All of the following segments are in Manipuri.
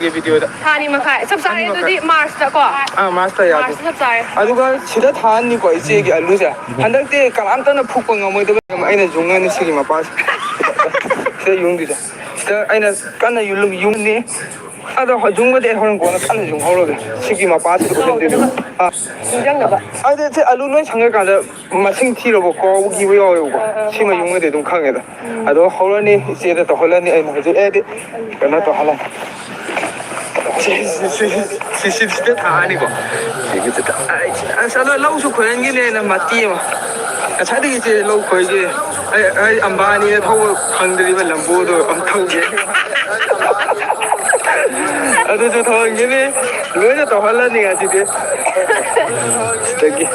ꯚꯤꯗꯤꯑꯣꯗ ꯊꯥꯅꯤ ꯃꯈꯥꯏ ꯆꯞ ꯆꯥꯔꯦ ꯑꯗꯨꯗꯤ ꯃꯥꯔꯁꯇꯀꯣ ꯃꯥꯔꯁꯇ ꯌꯥꯗꯦ ꯃꯥꯔꯁ ꯆꯞ ꯆꯥꯔꯦ ꯑꯗꯨꯒ ꯁꯤꯗ ꯊꯥꯍꯟꯅꯤꯀꯣ ꯏꯆꯦꯒꯤ ꯑꯂꯨꯁꯦ ꯍꯟꯗꯛꯇꯤ ꯀꯅꯥꯝꯇꯅ ꯐꯨꯛꯄ ꯉꯝꯃꯣꯏꯗꯕ ꯑꯩꯅ ꯌꯨꯡꯉꯅꯤ ꯁꯤꯒꯤ ꯃꯄꯥꯁꯦ ꯁꯤꯗ ꯌꯨꯡꯗꯣꯏꯁꯦ ꯁꯤꯗ ꯑꯩꯅ ꯀꯟꯅ ꯌꯨꯡꯅꯤ ꯑꯗꯣ ꯌꯨꯡꯕꯗꯤ ꯑꯩ ꯍꯣꯔꯦꯟ ꯀꯣꯟꯅ ꯀꯟꯅ ꯌꯨꯡꯍꯧꯔꯒꯦ ꯁꯤꯒꯤ ꯃꯄꯥꯁꯤꯗ ꯎꯍꯟꯗꯣꯏꯅꯦꯕ ꯅꯤꯡꯁꯤꯡꯅꯕ ꯑꯗꯨꯗꯤ ꯁꯤ ꯑꯂꯨ ꯂꯣꯏ ꯁꯪꯉꯀꯥꯟꯗ ꯃꯁꯤꯡ ꯊꯤꯔꯕ ꯀꯥꯎꯈꯤꯕ ꯌꯥꯎꯋꯦꯕꯀꯣ ꯁꯤꯃ ꯌꯨꯡꯉꯗꯤ ꯑꯗꯨꯝ ꯈꯪꯉꯦꯗ ꯑꯗꯣ ꯍꯧꯔꯅꯤ ꯏꯆꯦꯗ ꯇꯧꯍꯜꯂꯅꯤ ꯑꯩꯅ ꯍꯧꯖꯤꯛ ꯑꯩꯗꯤ ꯀꯩꯅꯣ ꯇꯧꯍꯜꯂꯅꯤ ꯁꯤꯗ ꯊꯥꯔꯅꯤꯀꯣ ꯁꯤꯒꯤꯁꯤꯗ ꯑꯁ ꯂꯧꯁꯨ ꯈꯣꯏꯍꯟꯈꯤꯅꯦꯅ ꯃꯇꯦ ꯑꯃ ꯉꯁꯥꯏꯗꯒꯤ ꯏꯆꯦ ꯂꯧ ꯈꯣꯏꯒꯦ ꯑꯩ ꯑꯝꯕꯥꯅꯤꯅ ꯊꯧꯕ ꯐꯪꯗ꯭ꯔꯤꯕ ꯂꯝꯕꯣꯗꯣ ꯑꯃ ꯊꯧꯒꯦ ꯑꯗꯨꯁꯨ ꯊꯧꯍꯟꯈꯤꯅꯤ ꯂꯣꯏꯅ ꯇꯧꯍꯜꯂꯅꯤ ꯉꯁꯤꯗꯤ ꯁꯤꯗꯒꯤ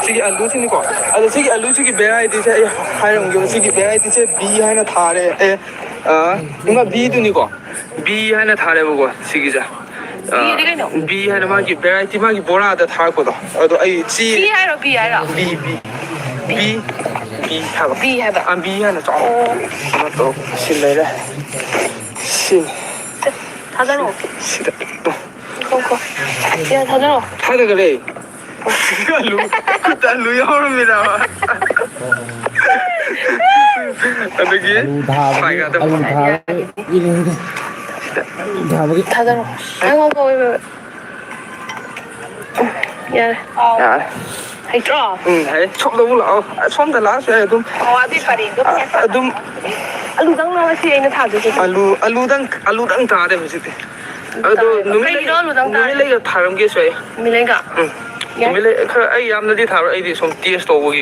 ꯁꯤꯒꯤ ꯑꯂꯨꯁꯤꯅꯤꯀꯣ ꯑꯗꯣ ꯁꯤꯒꯤ ꯑꯂꯨꯁꯤꯒꯤ ꯚꯦꯔꯥꯏꯇꯤꯁꯦ ꯑꯩ ꯍꯥꯏꯔꯝꯒꯦꯕ ꯁꯤꯒꯤ ꯚꯦꯔꯥꯏꯇꯤꯁꯦ ꯕꯤ ꯍꯥꯏꯅ ꯊꯥꯔꯦ ꯏꯃꯥ ꯕꯤꯗꯨꯅꯤꯀꯣ ꯕꯤ ꯍꯥꯏꯅ ꯊꯥꯔꯦꯕꯀꯣ ꯁꯤꯒꯤꯁꯦ ꯕꯤꯗꯤ ꯀꯩꯅꯣ ꯕꯤ ꯍꯥꯏꯅ ꯃꯥꯒꯤ ꯚꯦꯔꯥꯏꯇꯤ ꯃꯥꯒꯤ ꯕꯣꯔꯥꯗ ꯊꯥꯔꯛꯄꯗꯣ ꯑꯗꯣ ꯑꯩ ꯕꯤ ꯍꯥꯏꯔꯣ ꯕꯤ ꯍꯥꯏꯔꯣ ꯕꯤ ꯍꯥꯏꯕ ꯕꯤ ꯍꯥꯏꯕ ꯕꯤ ꯍꯥꯏꯅ ꯆꯥꯎ ꯀꯩꯅꯣ ꯇꯧ ꯁꯤ ꯂꯩꯔꯦ ꯁꯤ ꯊꯥꯖꯔꯛꯑꯣ ꯁꯤꯗ ꯁꯤꯗ ꯊꯥꯖꯔꯛꯑꯣ ꯊꯥꯗꯈꯔꯦ ꯈꯨꯠꯇ ꯑꯂꯨ ꯌꯥꯎꯔꯝꯃꯤꯗ ꯑꯗꯒꯤ ꯊꯥꯖꯔꯛꯑꯣ ꯌꯥꯔꯦ ꯌꯥꯔꯦ ꯍꯩꯇ꯭ꯔꯣ ꯍꯩ ꯁꯣꯝꯗꯕꯨ ꯂꯥꯛꯑꯣ ꯁꯣꯝꯗ ꯂꯥꯛꯑꯁꯨ ꯌꯥꯏ ꯑꯗꯨꯝ ꯑꯋꯥꯕꯤ ꯄꯔꯦꯡꯗꯣ ꯑꯗꯨꯝ ꯑꯂꯨꯗꯪ ꯉꯁꯤ ꯑꯩꯅ ꯊꯥꯗꯣꯏꯁꯦ ꯑꯂꯨꯗꯪ ꯇꯥꯔꯦ ꯍꯧꯖꯤꯛꯇꯤ ꯑꯗꯣ ꯅꯨꯃꯤꯠ ꯂꯩꯒ ꯊꯥꯔꯝꯒꯦꯁꯨ ꯑꯩ ꯅꯨꯃꯤꯠꯂꯩꯒ ꯅꯨꯃꯤꯠ ꯂꯩ ꯈꯔ ꯑꯩ ꯌꯥꯝꯅꯗꯤ ꯊꯥꯔꯣꯏ ꯑꯩꯗꯤ ꯁꯨꯝ ꯇꯦꯁ ꯇꯧꯕꯒꯤꯀꯣ